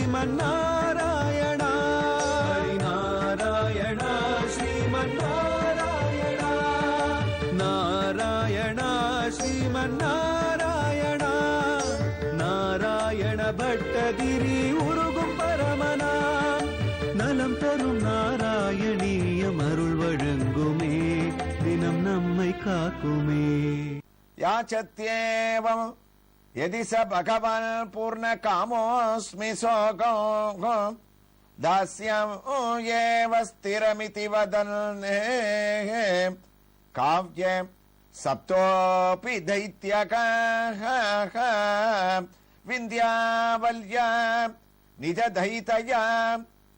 ஸ்ரீமன்னாராயணா நாராயணா ஸ்ரீமன்னாராயணா நாராயணா ஸ்ரீமன்னாராயணா நாராயண பட்டதிரி உருகும் பரமனா நலம் தரும் நாராயணீயம் அருள் வழங்குமே தினம் நம்மை காக்குமே. யாச்சத்யேவம் யதி ச பகவான் பூர்ண காமோஸ்மி சோகோ தாஸ்யம் ஏவ ஸ்திரமிதி வதன் காவ்ய சப்தோபி தைத்யகः விந்தியாவல்யா நிஜ தைதயா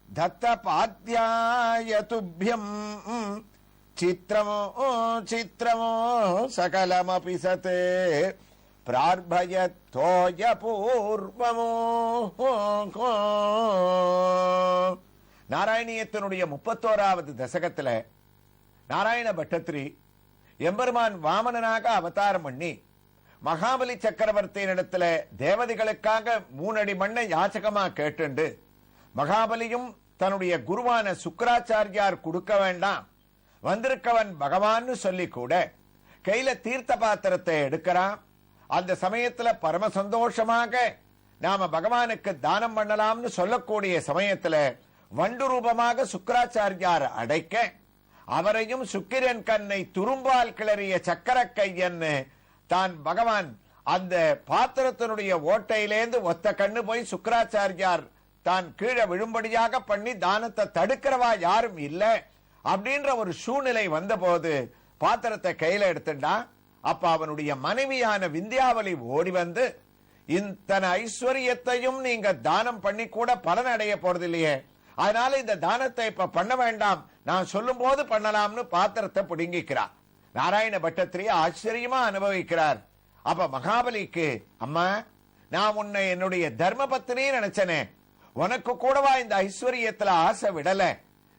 தத்த பாத்யாய துப்யம் சித்ரமோ சித்ரமோ சகலமபி சத் பிரார்பயத்தோய பூர்வமோ. நாராயணியத்தினுடைய 31வது தசகத்துல நாராயண பட்டத்திரி எம்பெருமான் வாமனனாக அவதாரம் பண்ணி மகாபலி சக்கரவர்த்தியினிடத்துல தேவதைகளுக்காக 3 அடி மண்ணை யாச்சகமா கேட்டுண்டு மகாபலியும் தன்னுடைய குருவான சுக்கராச்சாரியார் கொடுக்க வேண்டாம், வந்திருக்கவன் பகவான்னு சொல்லி கூட கையில தீர்த்த பாத்திரத்தை எடுக்கிறான். அந்த சமயத்துல பரம சந்தோஷமாக நாம பகவானுக்கு தானம் பண்ணலாம்னு சொல்லக்கூடிய சமயத்துல வண்டு ரூபமாக சுக்கராச்சாரியார் அடைக்க அவரையும் சுக்கிரன் கண்ணை துரும்பால் கிளறிய சக்கர கையன்னு தான் பகவான் அந்த பாத்திரத்தினுடைய ஓட்டையிலேந்து ஒத்த கண்ணு போய் சுக்கராச்சாரியார் தான் கீழே விழும்படியாக பண்ணி தானத்தை தடுக்கிறவா யாரும் இல்ல அப்படின்ற ஒரு சூழ்நிலை வந்த போது பாத்திரத்தை கையில எடுத்துட்டான். அப்ப அவனுடைய மனைவியான விந்தியாவலி ஓடி வந்து, இத்தனை ஐஸ்வர்யத்தையும் நீங்க தானம் பண்ணி கூட பலன் அடைய போறது இல்லையே, அதனால இந்த தானத்தை இப்ப பண்ண வேண்டாம், நான் சொல்லும் போது பண்ணலாம்னு பாத்திரத்தை பிடுங்கிக்கிறார். நாராயண பட்டத்திரி ஆச்சரியமா அனுபவிக்கிறார். அப்ப மகாபலிக்கு, அம்மா நான் உன்னை என்னுடைய தர்ம பத்தினி நினைச்சனே, உனக்கு கூடவா இந்த ஐஸ்வர்யத்துல ஆசை விடல,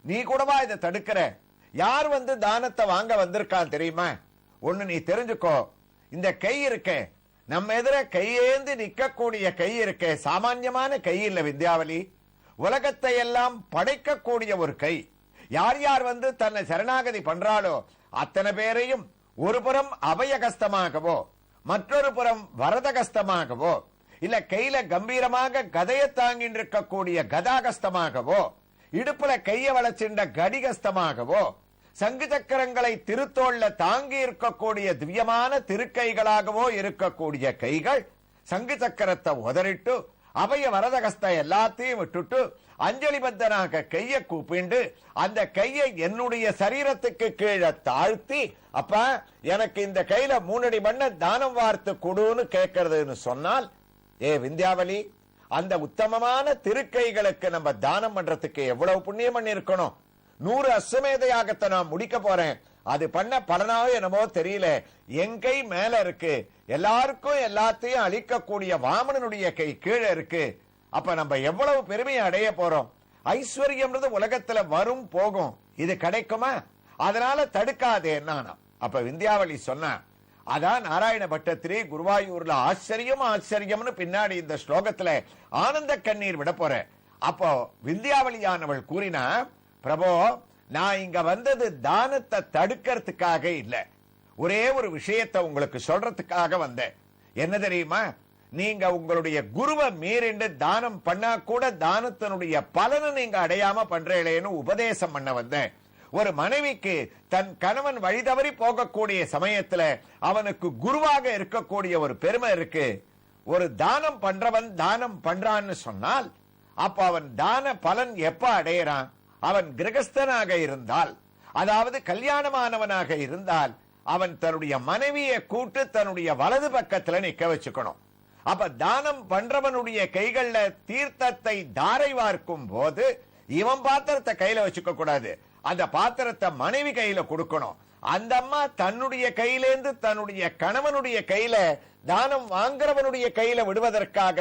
நீ கூடவா இதை தடுக்கிற, யார் வந்து தானத்தை வாங்க வந்திருக்கான் தெரியுமா, ஒண்ணு நீ தெரிஞ்சுக்கோ, இந்த கை இருக்க நம்ம எதிர கையேந்து நிக்கக்கூடிய கை இருக்க சாமான்யமான கை இல்ல விந்தியாவலி, உலகத்தை எல்லாம் படைக்கக்கூடிய ஒரு கை. யார் யார் வந்து தன்னை சரணாகதி பண்றாளோ அத்தனை பேரையும் ஒரு புறம் அபயகஸ்தமாகவோ மற்றொரு புறம் வரதகஸ்தமாகவோ இல்ல கையில கம்பீரமாக கதையை தாங்கிட்டு இருக்கக்கூடிய கதாகஸ்தமாகவோ இடுப்புல கைய வளைச்சின்ற கடிகஸ்தமாகவோ சங்கு சக்கரங்களை திருத்தோள்ல தாங்கி இருக்கக்கூடிய திவ்யமான திருக்கைகளாகவோ இருக்கக்கூடிய கைகள் சங்கு சக்கரத்தை உதறிட்டு அபய வரதகஸ்த எல்லாத்தையும் விட்டுட்டு அஞ்சலிபத்தனாக கைய கூப்பிண்டு அந்த கையை என்னுடைய சரீரத்துக்கு கீழே தாழ்த்தி, அப்ப எனக்கு இந்த கையில 3 அடி மண்ணை தானம் வார்த்து கொடுன்னு கேட்கறதுன்னு சொன்னால், ஏ விந்தியாவலி, அந்த உத்தமமான திருக்கைகளுக்கு நம்ம தானம் பண்றதுக்கு எவ்வளவு புண்ணியம் பண்ணி இருக்கணும். 100 அஸ்வமேத யாகத்தை நான் முடிக்க போறேன், அது பண்ண பலனாவோ என்னமோ தெரியல, என் கை மேல இருக்கு, எல்லாருக்கும் எல்லாத்தையும் அளிக்கக்கூடிய வாமனனுடைய கை கீழே இருக்கு, அப்ப நம்ம எவ்வளவு பெருமையை அடைய போறோம். ஐஸ்வர்யம்ன்றது உலகத்துல வரும் போகும், இது கிடைக்குமா, அதனால தடுக்காதே நானா. அப்ப விந்தியாவளி சொன்னா, அதான் நாராயண பட்டத்திரி குருவாயூர்ல ஆச்சரியம் ஆச்சரியம்னு பின்னாடி இந்த ஸ்லோகத்துல ஆனந்த கண்ணீர் விட போற. அப்போ விந்தியாவளியானவள் கூறினா, பிரபோ நான் இங்க வந்தது தானத்தை தடுக்கிறதுக்காக இல்ல, ஒரே ஒரு விஷயத்தை உங்களுக்கு சொல்றதுக்காக வந்தேன். என்ன தெரியுமா, நீங்க உங்களுடைய குருவை மீறிண்டு தானம் பண்ணா கூட தானத்தினுடைய பலனை நீங்க அடையாம பண்றேன்னு உபதேசம் பண்ண வந்தேன். ஒரு மனைவிக்கு தன் கணவன் வழிதவறி போகக்கூடிய சமயத்துல அவனுக்கு குருவாக இருக்கக்கூடிய ஒரு பெருமை இருக்கு. ஒரு தானம் பண்றவன் தானம் பண்றான்னு சொன்னால் அப்ப அவன் தான பலன் எப்ப அடையறான், அவன் கிரகஸ்தனாக இருந்தால், அதாவது கல்யாணமானவனாக இருந்தால் அவன் தன்னுடைய மனைவியை கூட்டு தன்னுடைய வலது பக்கத்துல நிக்க வச்சுக்கணும். அப்ப தானம் பண்றவனுடைய கைகள்ல தீர்த்தத்தை தாரை வார்க்கும் போது இவன் பாத்திரத்தை கையில வச்சுக்க கூடாது, அந்த பாத்திரத்தை மனைவி கையில கொடுக்கணும். அந்த அம்மா தன்னுடைய கையிலேந்து தன்னுடைய கணவனுடைய கையில தானம் வாங்குறவனுடைய கையில விடுவதற்காக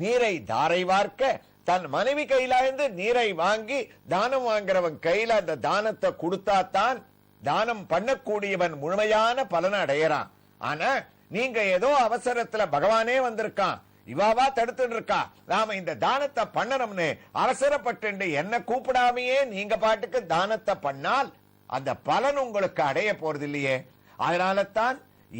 நீரை தாரை வார்க்க தன் மனைவி கையில இருந்து நீரை வாங்கி தானம் வாங்குறவன் கையில அந்த தானத்தை கொடுத்தாத்தான் தானம் பண்ணக்கூடியவன் முழுமையான பலனை அடையறான். ஆனா நீங்க ஏதோ அவசரத்துல பகவானே வந்திருக்கான் இவாவா தடுத்துட்டு இருக்கா, நாம இந்த தானத்தை பண்ணணும்னு அவசரப்பட்டு என்ன கூப்பிடாமையே நீங்க பாட்டுக்கு தானத்தை பண்ணால் அந்த பலன் உங்களுக்கு அடைய போறது இல்லையே. அதனால தான்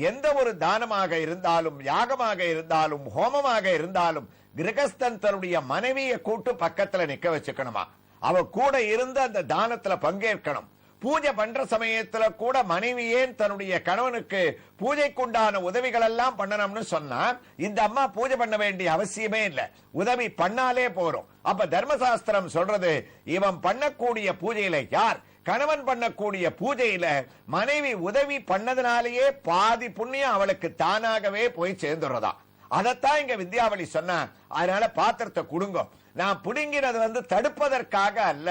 எந்த ஒரு தானமாக இருந்தாலும், யாகமாக இருந்தாலும், ஹோமமாக இருந்தாலும் கிரகஸ்தன் தன்னுடைய மனைவியை கூட்டு பக்கத்துல நிக்க வச்சுக்கணுமா, அவ கூட இருந்து அந்த தானத்துல பங்கேற்கணும். பூஜை பண்ற சமயத்துல கூட மனைவியே தன்னுடைய கணவனுக்கு பூஜைக்குண்டான உதவிகள் எல்லாம் பண்ணணும்னு சொன்னா இந்த அம்மா பூஜை பண்ண வேண்டிய அவசியமே இல்லை, உதவி பண்ணாலே போறோம். அப்ப தர்மசாஸ்திரம் சொல்றது, இவன் பண்ணக்கூடிய பூஜையில யார் கணவன் பண்ணக்கூடிய பூஜையில மனைவி உதவி பண்ணதுனாலேயே பாதி புண்ணியம் அவளுக்கு தானாகவே போய் சேர்ந்துடுறதா. அதத்தான் இங்க வித்யாவளி சொன்ன. அதனால பாத்திரத்தை கொடுங்க, நான் புடுங்கிறது தடுப்பதற்காக அல்ல,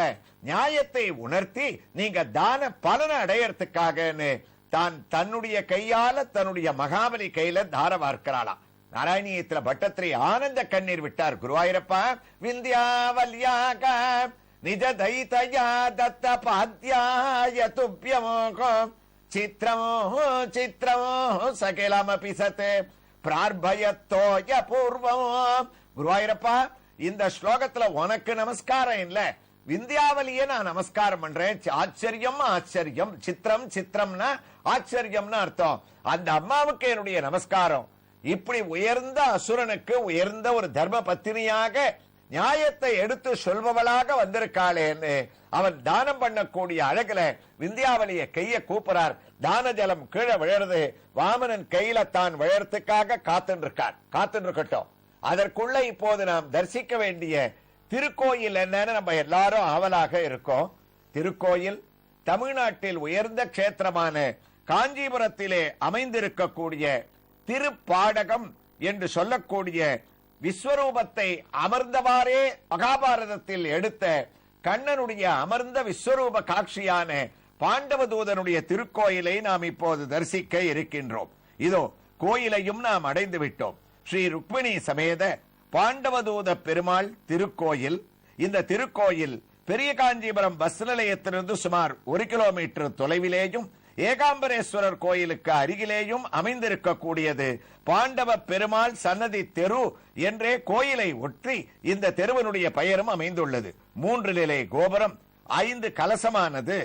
நியாயத்தை உணர்த்தி நீங்க தான பலனை அடையறதுக்காகன்னு தான் தன்னுடைய கையால தன்னுடைய மகாபலி கையில தார வார்க்கிறாளாம். நாராயணியத்துல பட்டத்திரி ஆனந்த கண்ணீர் விட்டார். குருவாயூரப்பா, விந்தியாவல்யாக நிஜ தைதயா தத்த பாத்யாய துப்யமோ சித்ரமோ சித்ரமோ சகலமபி சதே பிரார்பயத்தோய பூர்வமோ. குருவாயூரப்பா, இந்த ஸ்லோகத்துல உனக்கு நமஸ்காரம் இல்ல, விந்தியாவலியே நான் நமஸ்காரம் பண்றேன். ஆச்சரியம் ஆச்சரியம், சித்திரம் சித்திரம்னா ஆச்சரியம்னு அர்த்தம். அந்த அம்மாவுக்கு என்னுடைய நமஸ்காரம். இப்படி உயர்ந்த அசுரனுக்கு உயர்ந்த ஒரு தர்ம பத்தினியாக நியாயத்தை எடுத்து சொல்பவளாக வந்திருக்காளேன்னு அவன் தானம் பண்ணக்கூடிய அழகுல விந்தியாவளிய கைய கூப்புறார். தான ஜலம் கீழே விழறது. வாமனன் கையில தான் விழறதுக்காக காத்துட்டு இருக்கார். காத்துட்டு இருக்கட்டும். அதற்குள்ள இப்போது நாம் தரிசிக்க வேண்டிய திருக்கோயில் என்னன்னு நம்ம எல்லாரும் ஆவலாக இருக்கோம். திருக்கோயில் தமிழ்நாட்டில் உயர்ந்த கஷேத்திரமான காஞ்சிபுரத்திலே அமைந்திருக்கக்கூடிய திருப்பாடகம் என்று சொல்லக்கூடிய விஸ்வரூபத்தை அமர்ந்தவாறே மகாபாரதத்தில் எடுத்த கண்ணனுடைய அமர்ந்த விஸ்வரூப காட்சியான பாண்டவதூதனுடைய திருக்கோயிலை நாம் இப்போது தரிசிக்க இருக்கின்றோம். இதோ கோயிலையும் நாம் அடைந்து விட்டோம். ஸ்ரீ ருக்மிணி சமேத பாண்டவதூத பெருமாள் திருக்கோயில். இந்த திருக்கோயில் பெரிய காஞ்சிபுரம் பஸ் நிலையத்திலிருந்து சுமார் 1 கிலோமீட்டர் தொலைவிலேயும் ஏகாம்பரேஸ்வரர் கோயிலுக்கு அருகிலேயும் அமைந்திருக்கக்கூடியது. பாண்டவ பெருமாள் சன்னதி தெரு என்றே கோயிலை ஒற்றி இந்த தெருவனுடைய பெயரும் அமைந்துள்ளது. 3 நிலை கோபுரம், 5 கலசமானது.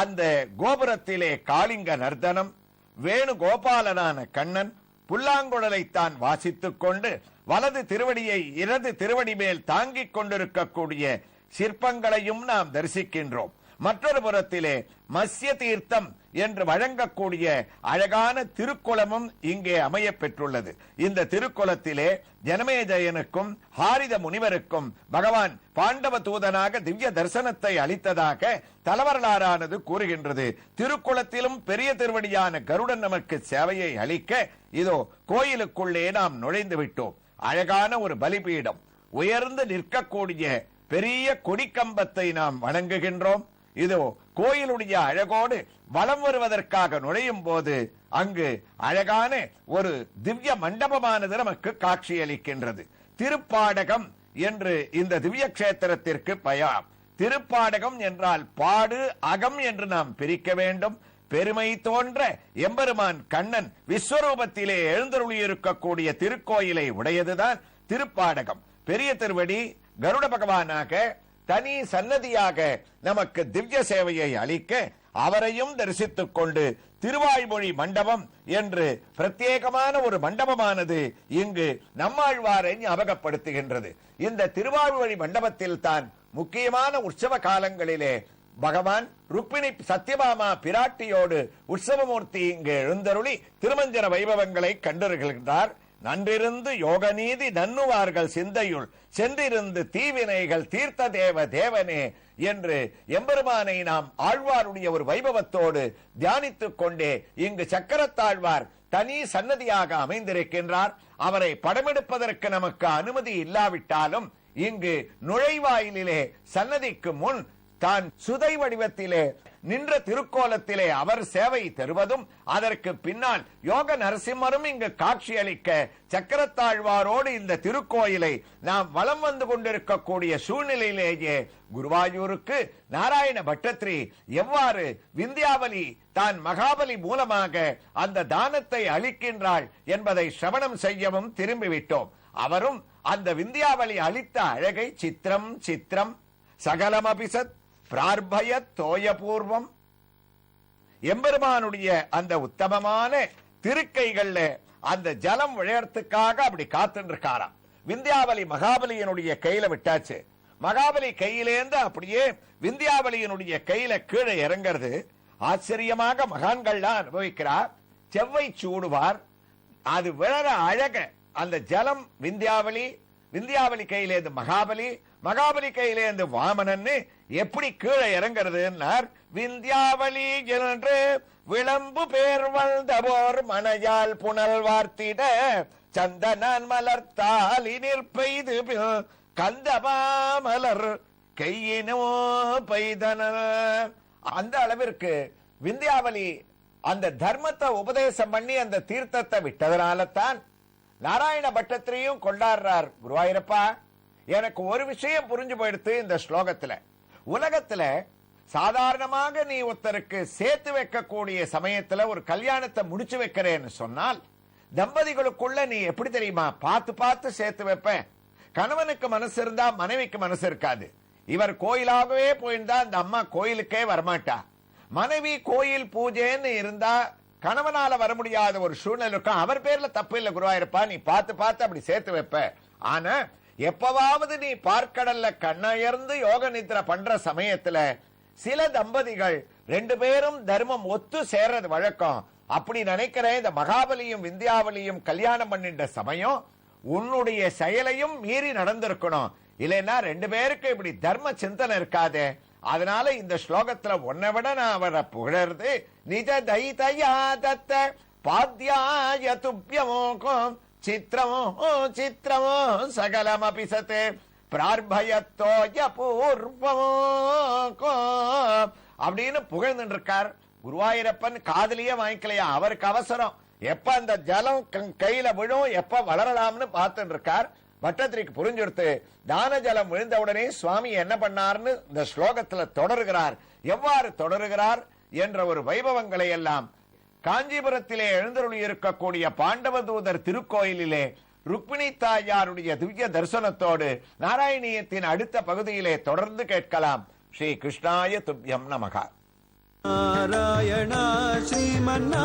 அந்த கோபுரத்திலே காளிங்க நர்தனம், வேணுகோபாலனான கண்ணன் புல்லாங்குழலை தான் வாசித்துக் கொண்டு வலது திருவடியை இடது திருவடி மேல் தாங்கிக் கொண்டிருக்கக்கூடிய சிற்பங்களையும் நாம் தரிசிக்கின்றோம். மற்றொரு புறத்திலே மத்ய தீர்த்தம் என்று வழங்கக்கூடிய அழகான திருக்குளமும் இங்கே அமைய பெற்றுள்ளது. இந்த திருக்குளத்திலே ஜனமேஜயனுக்கும் ஹாரித முனிவருக்கும் பகவான் பாண்டவ தூதனாக திவ்ய தரிசனத்தை அளித்ததாக தலவரலாறானது கூறுகின்றது. திருக்குளத்திலும் பெரிய திருவடியான கருடன் நமக்கு சேவையை அளிக்க இதோ கோயிலுக்குள்ளே நாம் நுழைந்து விட்டோம். அழகான ஒரு பலிபீடம், உயர்ந்து நிற்கக்கூடிய பெரிய கொடிக்கம்பத்தை நாம் வணங்குகின்றோம். இதோ கோயிலுடைய அழகோடு வலம் வருவதற்காக நுழையும் போது அங்கு அழகான ஒரு திவ்ய மண்டபமானது நமக்கு காட்சியளிக்கின்றது. திருப்பாடகம் என்று இந்த திவ்ய கஷேத்திரத்திற்கு பெயர். திருப்பாடகம் என்றால் பாடு அகம் என்று நாம் பிரிக்க வேண்டும். பெருமை தோன்ற எம்பெருமான் கண்ணன் விஸ்வரூபத்திலே எழுந்தருளியிருக்கக்கூடிய திருக்கோயிலை உடையதுதான் திருப்பாடகம். பெரிய திருவடி கருட பகவானாக தனி சன்னதியாக நமக்கு திவ்ய சேவையை அளிக்க அவரையும் தரிசித்துக் கொண்டு திருவாய்மொழி மண்டபம் என்று பிரத்யேகமான ஒரு மண்டபமானது இங்கு நம்மாழ்வாரை ஞாபகப்படுத்துகின்றது. இந்த திருவாய்மொழி மண்டபத்தில் தான் முக்கியமான உற்சவ காலங்களிலே பகவான் ருக்மிணி சத்யபாமா பிராட்டியோடு உற்சவமூர்த்தி இங்கு எழுந்தருளி திருமஞ்சன வைபவங்களை கண்டிருக்கின்றார். நன்றிருந்து யோகநீதி நன்னுவார்கள் சிந்தையுள் சென்றிருந்து தீவினைகள் தீர்த்த தேவ தேவனே என்று எம்பெருமானை நாம் ஆழ்வாருடைய ஒரு வைபவத்தோடு தியானித்துக் கொண்டே இங்கு சக்கரத்தாழ்வார் தனி சன்னதியாக அமைந்திருக்கின்றார். அவரை படமெடுப்பதற்கு நமக்கு அனுமதி இல்லாவிட்டாலும் இங்கு நுழைவாயிலே சன்னதிக்கு முன் தான் சுதை வடிவத்திலே நின்ற திருக்கோலத்திலே அவர் சேவை தருவதும் அதற்கு பின்னால் யோக நரசிம்மரும் இங்கு காட்சியளிக்க சக்கரத்தாழ்வாரோடு இந்த திருக்கோயிலை நாம் வலம் வந்து கொண்டிருக்கக்கூடிய சூழ்நிலையிலேயே குருவாயூருக்கு நாராயண பட்டத்திரி எவ்வாறு விந்தியாவலி தான் மகாபலி மூலமாக அந்த தானத்தை அளிக்கின்றாள் என்பதை சிரவணம் செய்யவும் திரும்பிவிட்டோம். அவரும் அந்த விந்தியாவளி அளித்த அழகை சித்திரம் சித்திரம் சகலமபிசத் பிரார்பய தோயபூர்வம் எம்பெருமானுடைய அந்த உத்தமமான திருக்கைகள்ல அந்த ஜலம் விளையறதுக்காக அப்படி காத்துட்டு இருக்காராம். விந்தியாவளி மகாபலியினுடைய கையில விட்டாச்சு. மகாபலி கையிலேந்து அப்படியே விந்தியாவளியினுடைய கையில கீழே இறங்கிறது. ஆச்சரியமாக மகான்கள்லாம் அனுபவிக்கிறார். செவ்வை சூடுவார். அது விழற அழக அந்த ஜலம் விந்தியாவளி, விந்தியாவளி கையிலேந்து மகாபலி, மகாபலி கையிலேந்து வாமனன்னு எப்படி கீழே இறங்குறதுன்னார். விந்தியாவளி என்று விளம்பு பேர் வந்தவோர் மனையால் புனல் வார்த்திட சந்தனான் மலர்த்தாலி நிற்பெய்து கந்தமாமலர் கையினோ பெய்தனர். அந்த அளவிற்கு விந்தியாவளி அந்த தர்மத்தை உபதேசம் பண்ணி அந்த தீர்த்தத்தை விட்டதனால தான் நாராயண பட்டத்திரியும் கொண்டாடுறார். குருவாயூரப்பா, எனக்கு ஒரு விஷயம் புரிஞ்சு போயிடுத்து இந்த ஸ்லோகத்துல. உலகத்துல சாதாரணமாக நீ ஒருத்தருக்கு சேர்த்து வைக்கக்கூடிய சமயத்துல ஒரு கல்யாணத்தை முடிச்சு வைக்கிறேன்னு சொன்னால் தம்பதிகளுக்குள்ள நீ எப்படி தெரியுமா பார்த்து பார்த்து சேர்த்து வைப்ப. கணவனுக்கு மனசு இருந்தா மனைவிக்கு மனசு இருக்காது. இவர் கோயிலாகவே போயிருந்தா அந்த அம்மா கோயிலுக்கே வரமாட்டா. மனைவி கோயில் பூஜைன்னு இருந்தா கணவனால வர முடியாத ஒரு சூழ்நிலை இருக்கும். அவர் பேர்ல தப்பு இல்ல குருவாயிருப்பா, நீ பார்த்து பார்த்து அப்படி சேர்த்து வைப்ப. ஆனா எப்பவாவது நீ பார்க்கடல்ல கண்ணயர்ந்து யோக நித்ரை பண்ற சமயத்துல சில தம்பதிகள் ரெண்டு பேரும் தர்மம் ஒத்து சேர்றது வழக்கம். அப்படி நினைக்கிறேன். இந்த மகாபலியும் விந்தியாவளியும் கல்யாணம் பண்ணிட்ட சமயம் உன்னுடைய செயலையும் மீறி நடந்திருக்கணும். இல்லைன்னா ரெண்டு பேருக்கு இப்படி தர்ம சிந்தனை இருக்காதே. அதனால இந்த ஸ்லோகத்துல உன்னை விட நான் அவரை புகழறது. நிஜ தைதயா தத்த பாத்யாய துப்யமோகம் சித்திரமோ சித்திரமோ சகலம் அபிசத்தே பிரார்பயத்தோய பூர்வமோ அப்படின்னு புகழ்ந்து இருக்கார். குருவாயூரப்பன் காதலியே வாங்கிக்கலையா, அவருக்கு அவசரம். எப்ப அந்த ஜலம் கையில விழும், எப்ப வளரலாம்னு பார்த்துட்டு இருக்கார். பட்டத்திரிக்கு புரிஞ்சுடுத்து. தான ஜலம் விழுந்த உடனே சுவாமி என்ன பண்ணார்னு இந்த ஸ்லோகத்துல தொடருகிறார். எவ்வாறு தொடருகிறார் என்ற ஒரு வைபவங்களை எல்லாம் காஞ்சிபுரத்திலே எழுந்தருளி இருக்கக்கூடிய பாண்டவதூதர் திருக்கோயிலிலே ருக்மிணி தாயாருடைய திவ்ய தரிசனத்தோடு நாராயணியத்தின் அடுத்த பகுதியிலே தொடர்ந்து கேட்கலாம். ஸ்ரீ கிருஷ்ணாய துப்யம் நமகா. நாராயணா ஸ்ரீமன்னா